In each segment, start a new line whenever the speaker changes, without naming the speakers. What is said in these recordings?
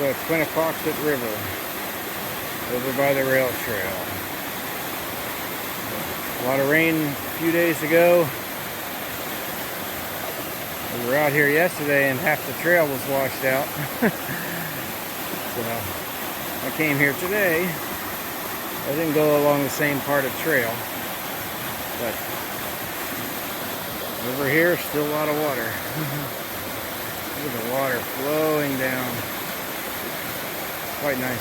the Quinapoxet River over by the rail trail. A lot of rain a few days ago. We were out here yesterday and half the trail was washed out. So I came here today. I didn't go along the same part of the trail, but over here still a lot of water. Look at the water flowing down. Quite nice.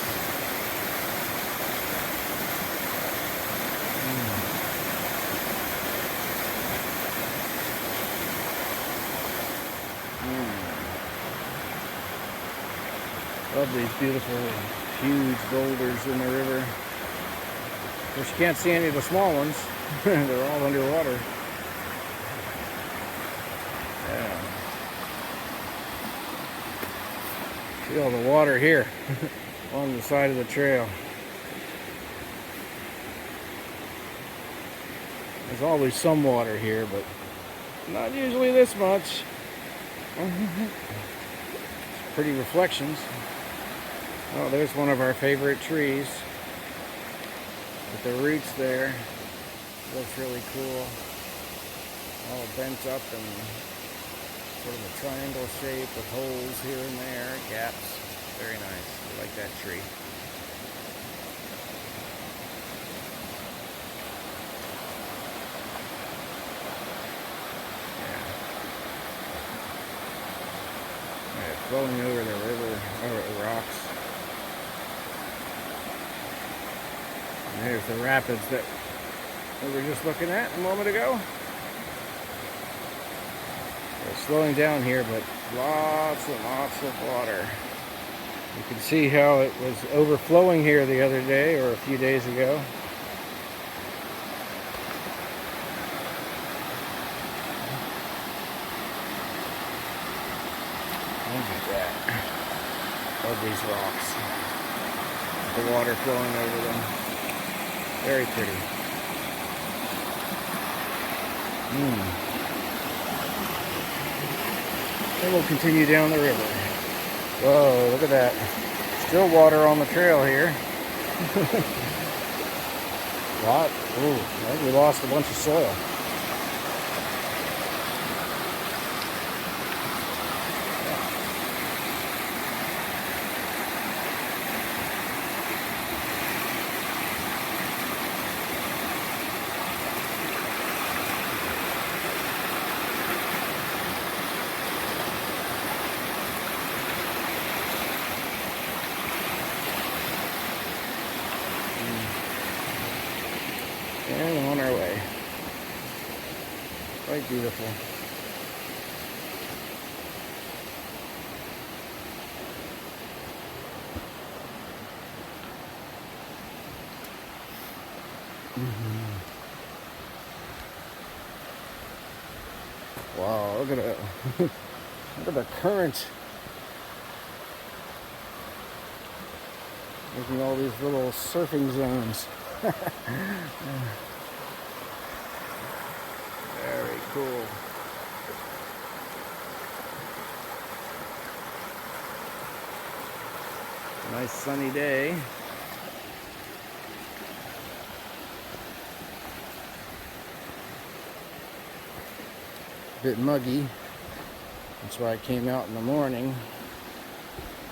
Love these beautiful, huge boulders in the river. Of course, you can't see any of the small ones. They're all underwater. Yeah. See all the water here along the side of the trail. There's always some water here, but not usually this much. Pretty reflections. Oh, there's one of our favorite trees with the roots there. Looks really cool. All bent up and sort of a triangle shape with holes here and there, gaps. Very nice. I like that tree. Yeah, flowing over the river, over the rocks. And there's the rapids that we were just looking at a moment ago. We're slowing down here, but lots and lots of water. You can see how it was overflowing here the other day or a few days ago. Look at that. Love these rocks. The water flowing over them. Very pretty. Then we'll continue down the river. Whoa, look at that. Still water on the trail here. Lot. Ooh, I think we lost a bunch of soil. And on our way. Quite beautiful. Wow, look at it. Look at the current. Making all these little surfing zones. Very cool. Nice sunny day. A bit muggy. That's why I came out in the morning.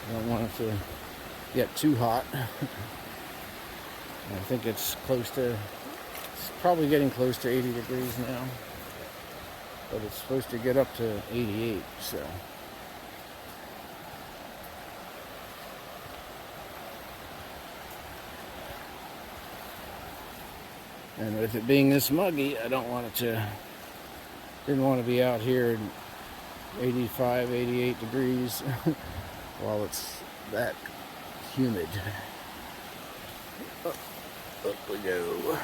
I don't want it to get too hot. I think it's probably getting close to 80 degrees now, but it's supposed to get up to 88, so. And with it being this muggy, I didn't want to be out here at 85, 88 degrees while it's that humid. Up we go.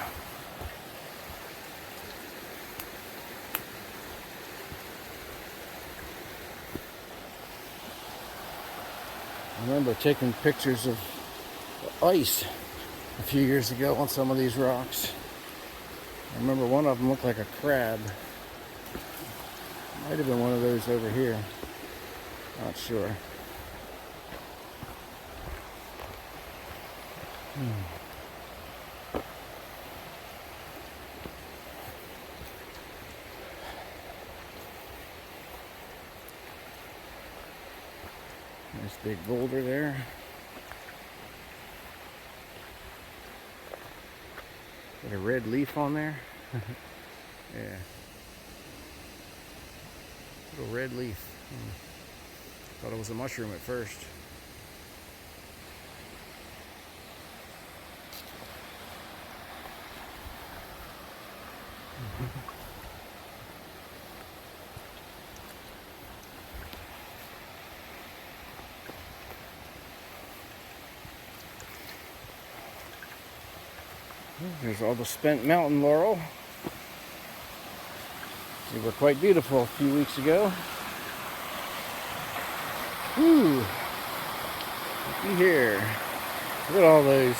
I remember taking pictures of ice a few years ago on some of these rocks. I remember one of them looked like a crab. Might have been one of those over here. Not sure. Nice big boulder there. Got a red leaf on there. Yeah. Little red leaf. Thought it was a mushroom at first. There's all the spent mountain laurel. They were quite beautiful a few weeks ago. Whew. Looky here. Look at all those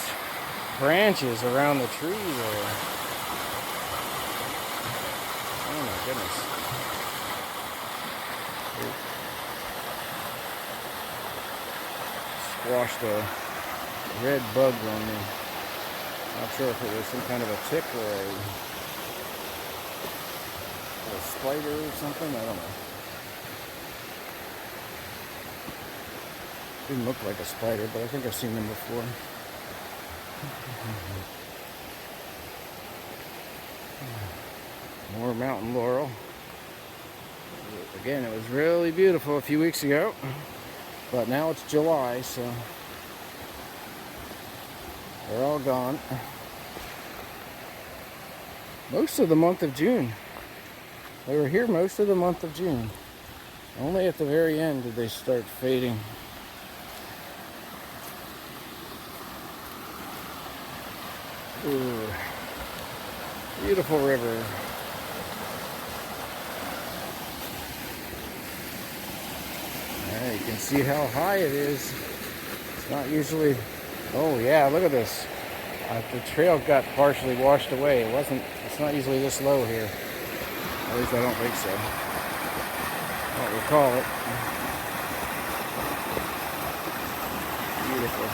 branches around the tree there. Oh my goodness. Squashed a red bug on me. Not sure if it was some kind of a tick or a spider or something. I don't know. Didn't look like a spider, but I think I've seen them before. More mountain laurel. Again, it was really beautiful a few weeks ago, but now it's July, so they're all gone. Most of the month of June. They were here most of the month of June. Only at the very end did they start fading. Ooh, beautiful river. Yeah, you can see how high it is. It's not usually. Oh yeah, look at this. The trail got partially washed away. It's not usually this low here. At least I don't think so. I don't recall it. Beautiful.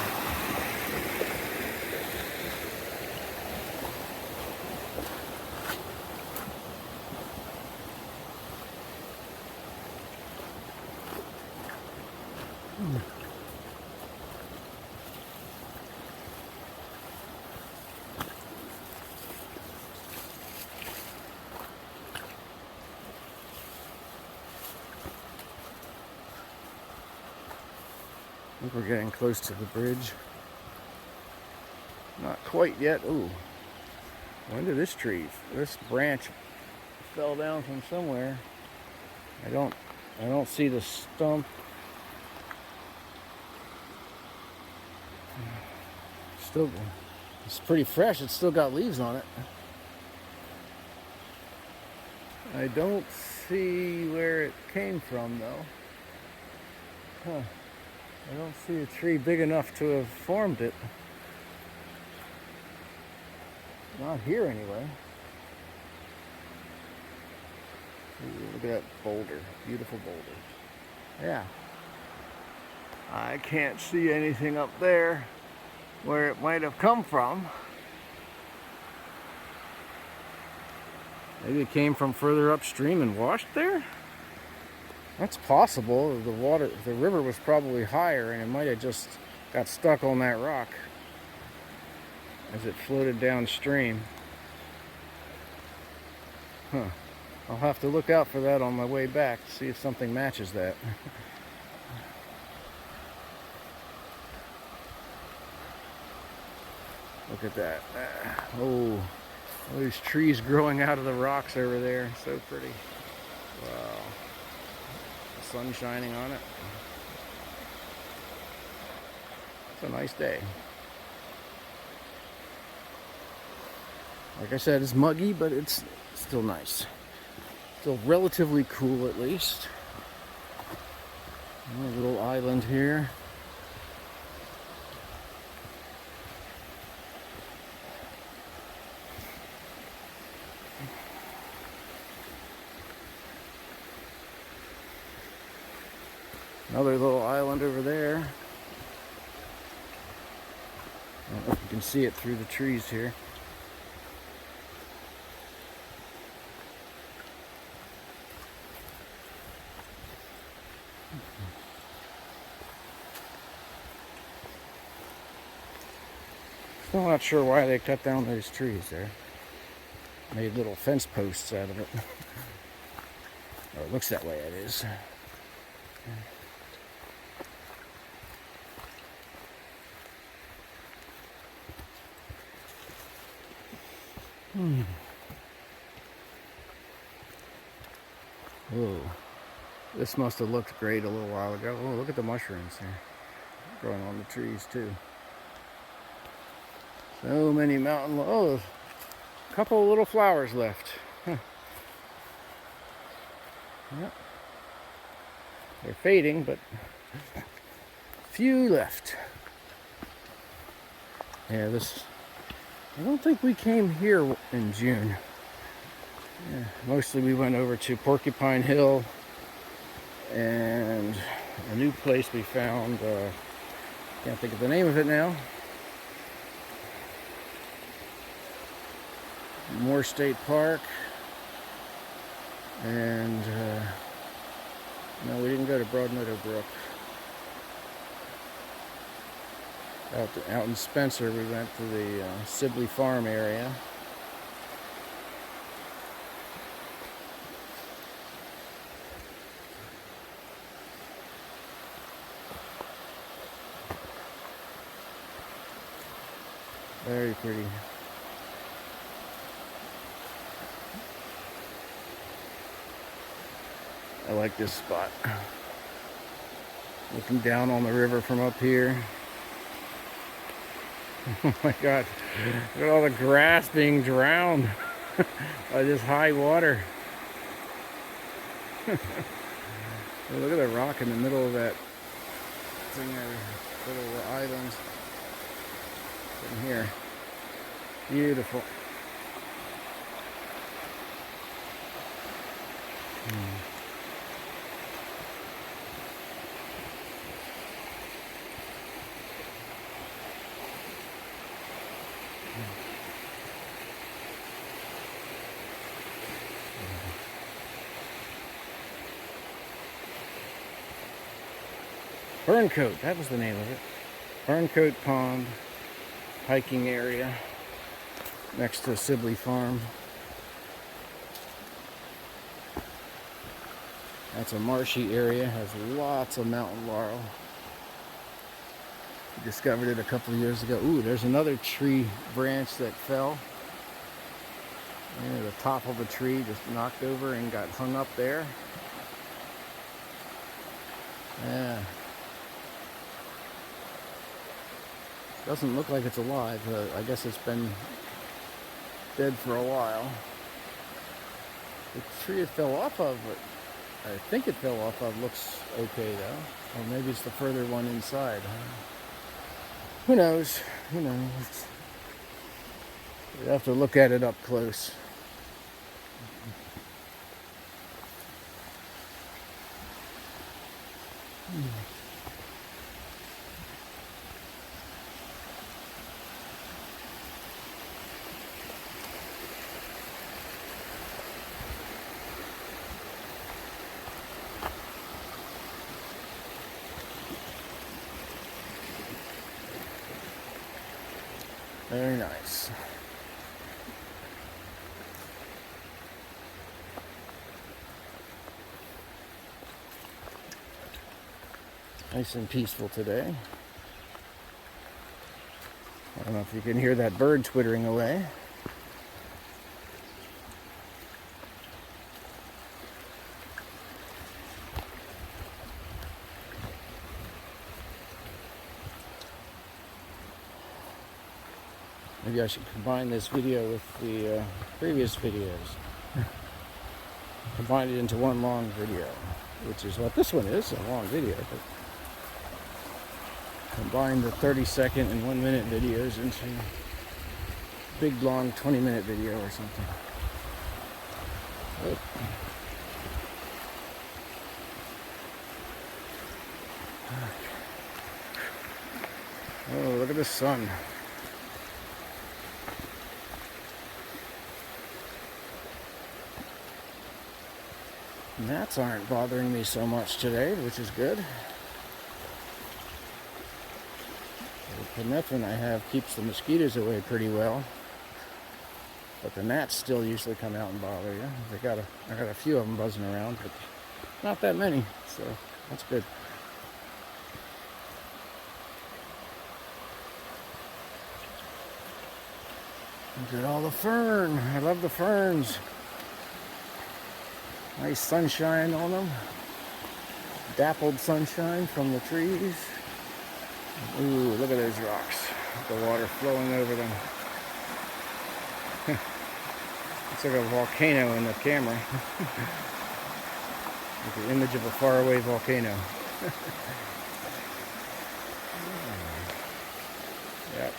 I think we're getting close to the bridge. Not quite yet. Ooh. When did this branch fell down from somewhere? I don't see the stump. Still, it's pretty fresh. It's still got leaves on it. I don't see where it came from though. Huh. I don't see a tree big enough to have formed it. Not here anyway. Ooh, look at that boulder. Beautiful boulder. Yeah. I can't see anything up there where it might have come from. Maybe it came from further upstream and washed there? That's possible. The river was probably higher and it might have just got stuck on that rock as it floated downstream. Huh. I'll have to look out for that on my way back to see if something matches that. Look at that. Oh, those trees growing out of the rocks over there. So pretty. Wow. The sun shining on it. It's a nice day. Like I said, it's muggy, but it's still nice. Still relatively cool at least. A little island here. Another little island over there. I don't know if you can see it through the trees here. Still not sure why they cut down those trees there. Made little fence posts out of it. Or it looks that way, it is. Whoa. This must have looked great a little while ago. Oh, look at the mushrooms here. Growing on the trees too. So many mountain, oh, a couple of little flowers left. Huh. Yep. They're fading, but few left. Yeah, I don't think we came here in June. Yeah, mostly we went over to Porcupine Hill and a new place we found, can't think of the name of it now. Moore State Park, and no, we didn't go to Broadmeadow Brook. Out in Spencer, we went to the Sibley Farm area. Very pretty. I like this spot. Looking down on the river from up here. Oh my God, look at all the grass being drowned by this high water. Look at the rock in the middle of that thing there, little island. In here. Beautiful. Burncoat, that was the name of it. Burncoat Pond hiking area next to Sibley Farm. That's a marshy area, has lots of mountain laurel. We discovered it a couple of years ago. Ooh, there's another tree branch that fell. Yeah, the top of a tree just knocked over and got hung up there. Yeah. Doesn't look like it's alive. I guess it's been dead for a while. The tree it fell off of, I think it fell off of, looks okay though. Or maybe it's the further one inside. Who knows? Who knows? You have to look at it up close. Very nice. Nice and peaceful today. I don't know if you can hear that bird twittering away. Maybe I should combine this video with the previous videos. Combine it into one long video, which is what this one is, a long video. But combine the 30-second and 1-minute videos into a big, long 20-minute video or something. But, oh, look at the sun. Gnats aren't bothering me so much today, which is good. The epinephrine I have keeps the mosquitoes away pretty well, but the gnats still usually come out and bother you. I got a few of them buzzing around, but not that many, so that's good. Look at all the fern. I love the ferns. Nice sunshine on them. Dappled sunshine from the trees. Ooh, look at those rocks. The water flowing over them. Looks like a volcano in the camera. Like the image of a faraway volcano. Yep.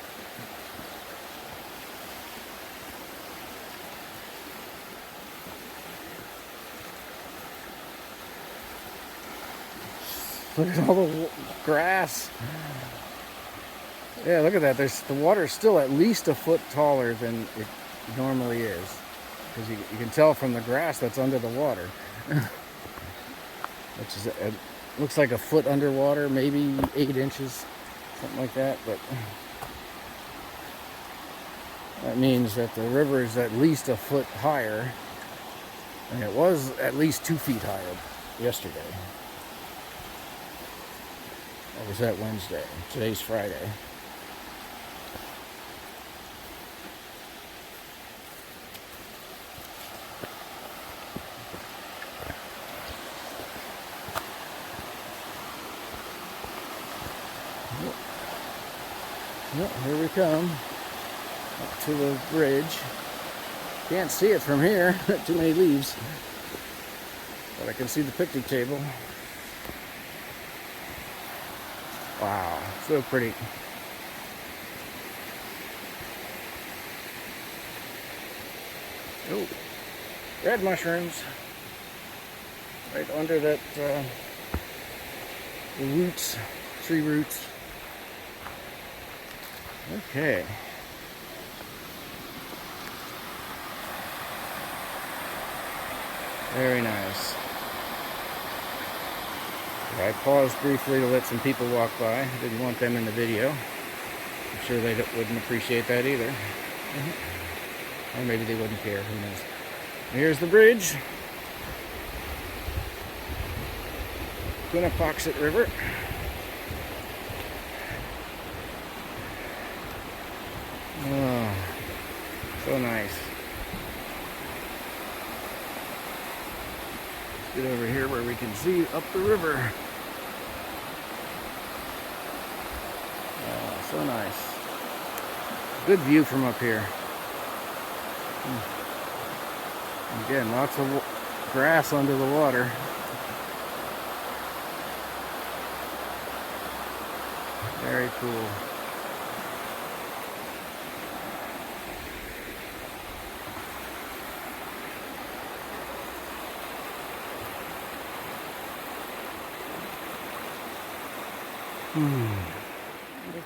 Look at all the grass. Yeah, look at that. The water is still at least a foot taller than it normally is. Because you can tell from the grass that's under the water. Which is, it looks like a foot underwater, maybe 8 inches, something like that. But that means that the river is at least a foot higher. And it was at least 2 feet higher yesterday. Or was that Wednesday? Today's Friday. Yep, here we come. Up to the bridge. Can't see it from here. Too many leaves. But I can see the picnic table. Wow, so pretty. Oh, red mushrooms. Right under that, the roots, tree roots. Okay. Very nice. I paused briefly to let some people walk by. I didn't want them in the video. I'm sure they wouldn't appreciate that either. Or maybe they wouldn't care, who knows. Here's the bridge. Quinapoxet River. Oh, so nice. Let's get over here where we can see up the river. Oh, so nice. Good view from up here. Again, lots of grass under the water. Very cool.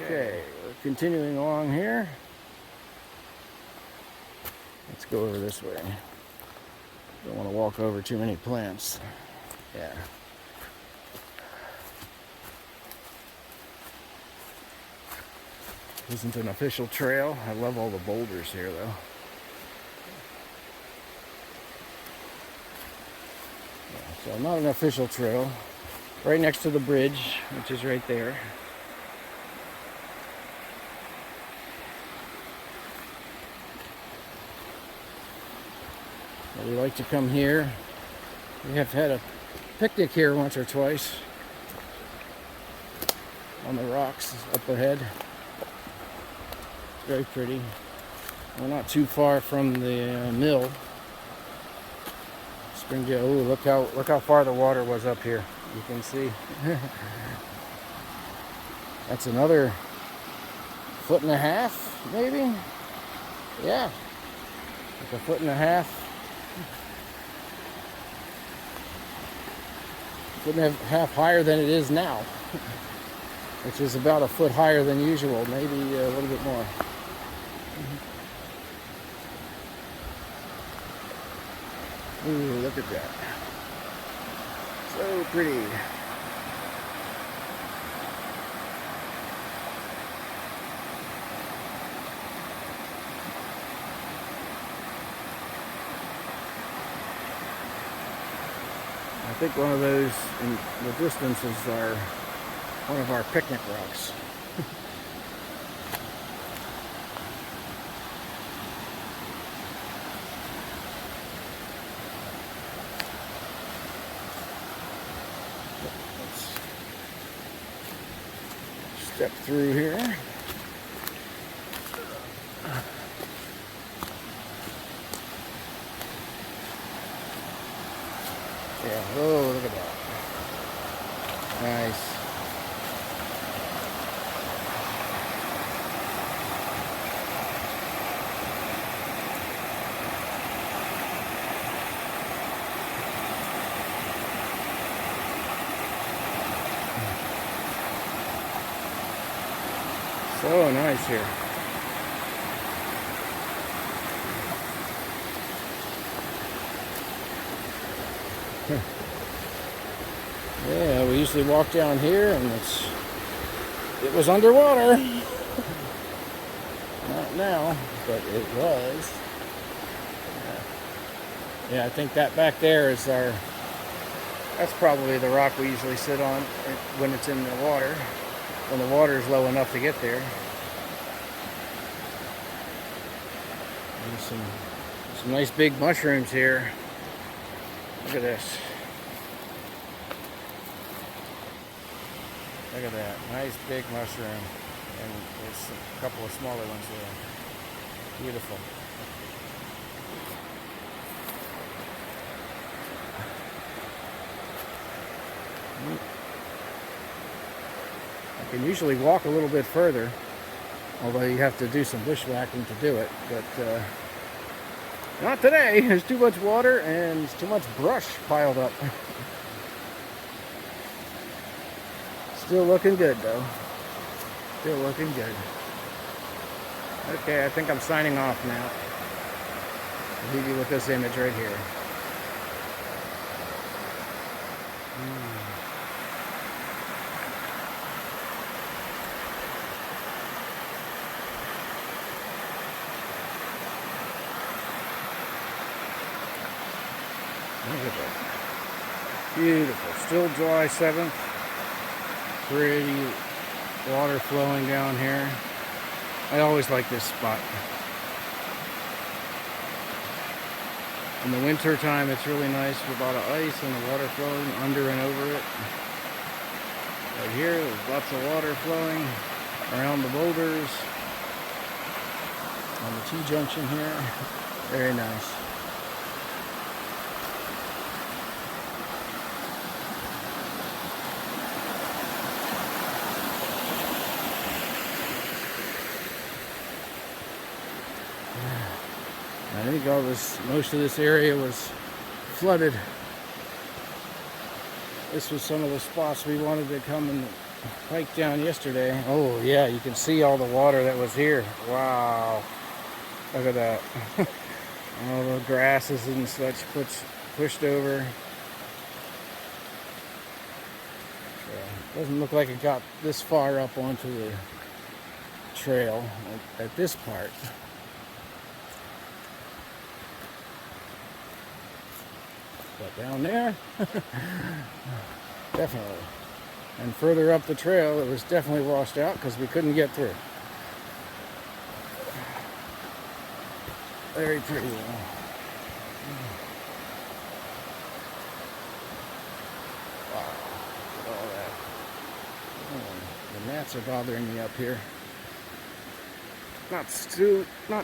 Okay, we're continuing along here. Let's go over this way. Don't want to walk over too many plants. Yeah. Isn't an official trail. I love all the boulders here, though. Yeah, so not an official trail. Right next to the bridge, which is right there. We like to come here. We have had a picnic here once or twice on the rocks up ahead. Very pretty. We're not too far from the mill. Springdale. Ooh, look how far the water was up here. You can see. That's another 1.5 feet, maybe. Yeah, like 1.5 feet. 1.5 feet higher than it is now, which is about 1 foot higher than usual, maybe a little bit more. Ooh, look at that. So pretty. I think one of those in the distance is one of our picnic rocks. Let's step through here. Yeah, oh, look at that. Nice. So nice here. Yeah, we usually walk down here and it was underwater. Not now, but it was. Yeah, I think that back there is that's probably the rock we usually sit on when it's in the water, when the water is low enough to get there. There's some nice big mushrooms here. Look at this. Look at that. Nice big mushroom. And there's a couple of smaller ones there. Beautiful. I can usually walk a little bit further, although you have to do some bushwhacking to do it, but not today. There's too much water and too much brush piled up. Still looking good though. Still looking good. Okay, I think I'm signing off now. I'll leave you with this image right here. Look at that. Beautiful. Still July 7th. Pretty water flowing down here. I always like this spot. In the winter time, it's really nice with a lot of ice and the water flowing under and over it. Right here, there's lots of water flowing around the boulders on the T-junction here. Very nice. I think most of this area was flooded. This was some of the spots we wanted to come and hike down yesterday. Oh yeah, you can see all the water that was here. Wow. Look at that. All the grasses and such pushed over. Doesn't look like it got this far up onto the trail at this part. But down there, definitely. And further up the trail, it was definitely washed out because we couldn't get through. Very pretty though. Wow, look at all that. Oh, the gnats are bothering me up here. Not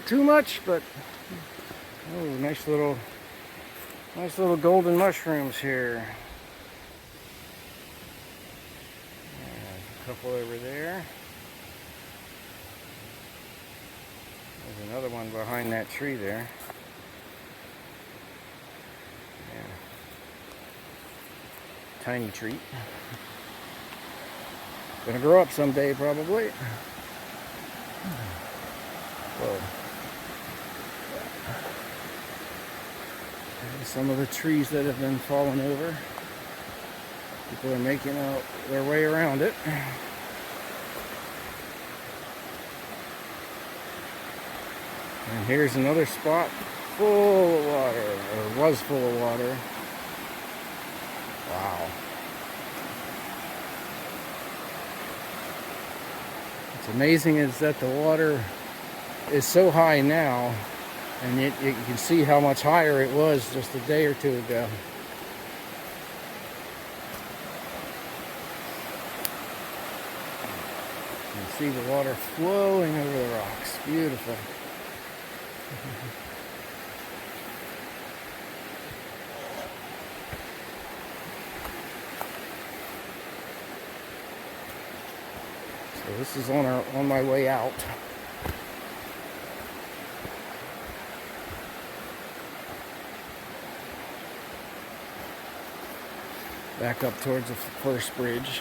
too much, but oh, nice little golden mushrooms here. A couple over there. There's another one behind that tree there. Yeah. Tiny tree. Gonna grow up someday, probably. Whoa. Some of the trees that have been fallen over. People are making their way around it. And here's another spot full of water, or was full of water. Wow. What's amazing is that the water is so high now, and you can see how much higher it was just a day or two ago. You can see the water flowing over the rocks. Beautiful. So this is on my way out. Back up towards the first bridge.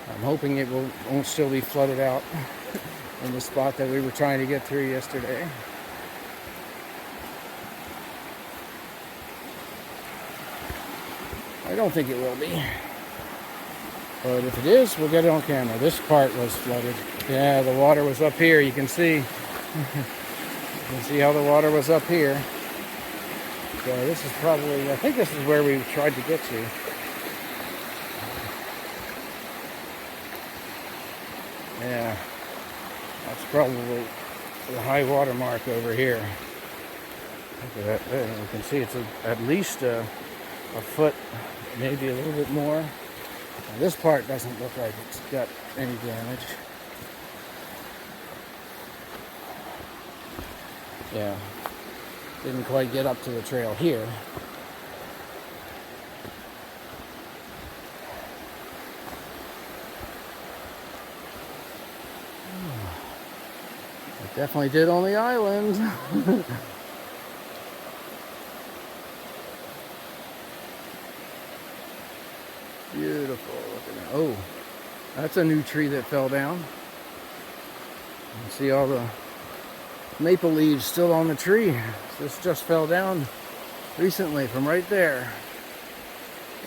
I'm hoping it won't still be flooded out in the spot that we were trying to get through yesterday. I don't think it will be. But if it is, we'll get it on camera. This part was flooded. Yeah, the water was up here. You can see. You can see how the water was up here. So this is probably, I think this is where we tried to get to. Yeah, that's probably the high water mark over here. Look at that. You can see it's at least a foot, maybe a little bit more. Now, this part doesn't look like it's got any damage. Yeah, didn't quite get up to the trail here. It definitely did on the island. Beautiful. Look at that. Oh, that's a new tree that fell down. You can see all the maple leaves still on the tree. This just fell down recently from right there.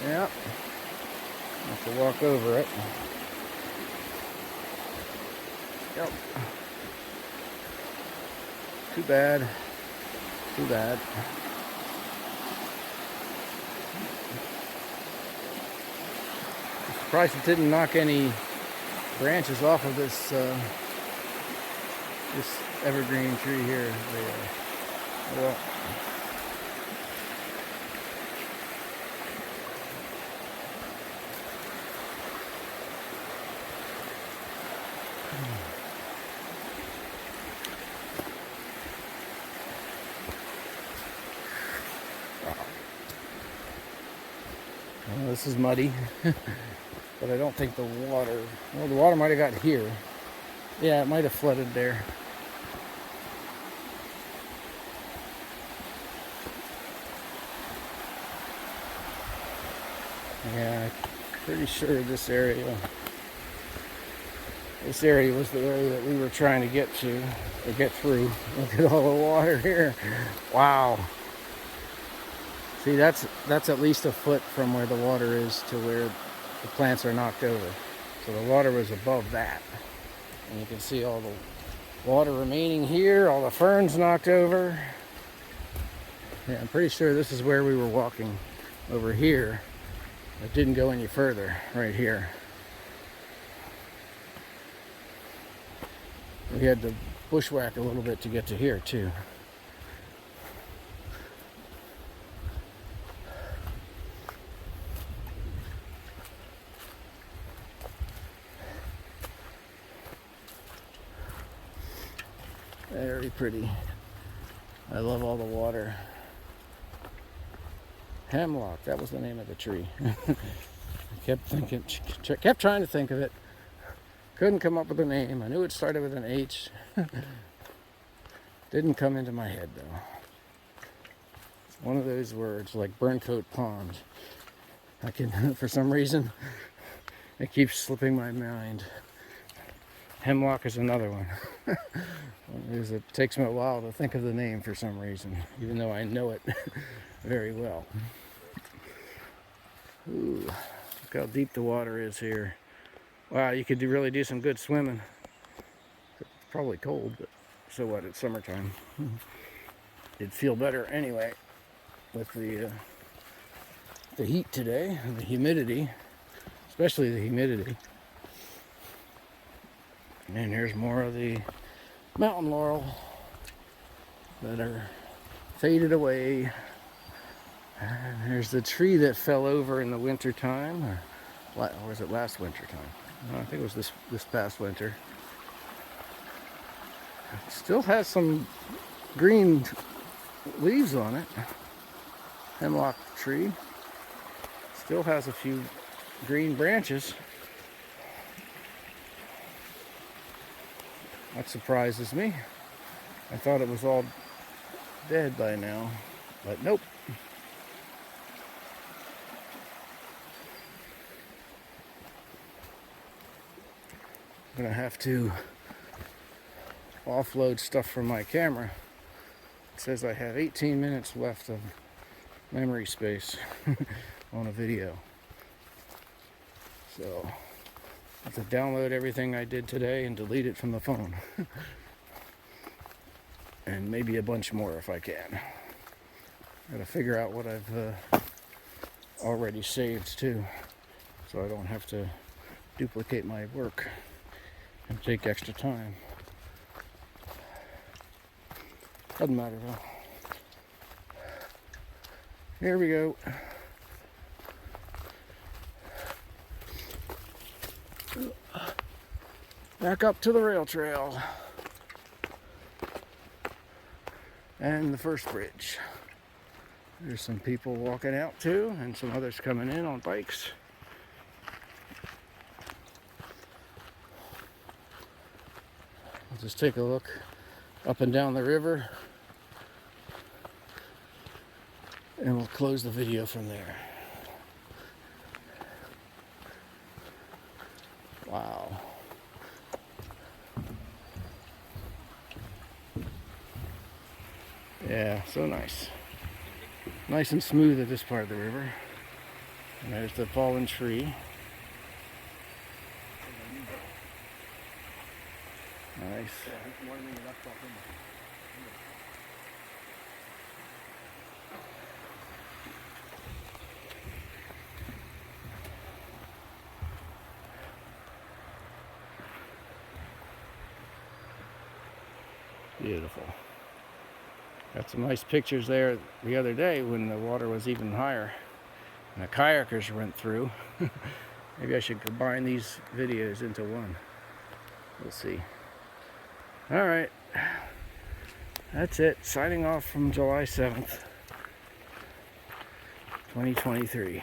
Yeah. Have to walk over it. Yep. Too bad. Too bad. I'm surprised it didn't knock any branches off of this this evergreen tree here. Well, this is muddy, but I don't think the water, well, the water might have got here. Yeah, it might have flooded there. Yeah, pretty sure this area was the area that we were trying to get to, or get through. Look at all the water here. Wow. See, that's at least a foot from where the water is to where the plants are knocked over. So the water was above that. And you can see all the water remaining here, all the ferns knocked over. Yeah, I'm pretty sure this is where we were walking, over here. It didn't go any further, right here. We had to bushwhack a little bit to get to here, too. Very pretty. I love all the water. Hemlock, that was the name of the tree. I kept trying to think of it. Couldn't come up with a name. I knew it started with an H. Didn't come into my head though. It's one of those words like Burncoat Pond. I can, for some reason, it keeps slipping my mind. Hemlock is another one. It takes me a while to think of the name for some reason, even though I know it very well. Ooh, look how deep the water is here. Wow, you could really do some good swimming. It's probably cold, but so what, it's summertime. It'd feel better anyway with the heat today and the humidity, especially the humidity. And here's more of the mountain laurel that are faded away. And there's the tree that fell over in the winter time, or was it last winter time? No, I think it was this past winter. It still has some green leaves on it. Hemlock tree still has a few green branches. That surprises me. I thought it was all dead by now, but nope. I'm gonna have to offload stuff from my camera. It says I have 18 minutes left of memory space on a video. So I have to download everything I did today and delete it from the phone. And maybe a bunch more if I can. Gotta figure out what I've already saved too, so I don't have to duplicate my work and take extra time. Doesn't matter though. Here we go. Back up to the rail trail. And the first bridge. There's some people walking out too, and some others coming in on bikes. I'll just take a look up and down the river, and we'll close the video from there. Wow. Yeah, so nice. Nice and smooth at this part of the river. And there's the fallen tree. Nice. Beautiful. Got some nice pictures there the other day when the water was even higher and the kayakers went through. Maybe I should combine these videos into one. We'll see. All right, that's it. Signing off from July 7th, 2023.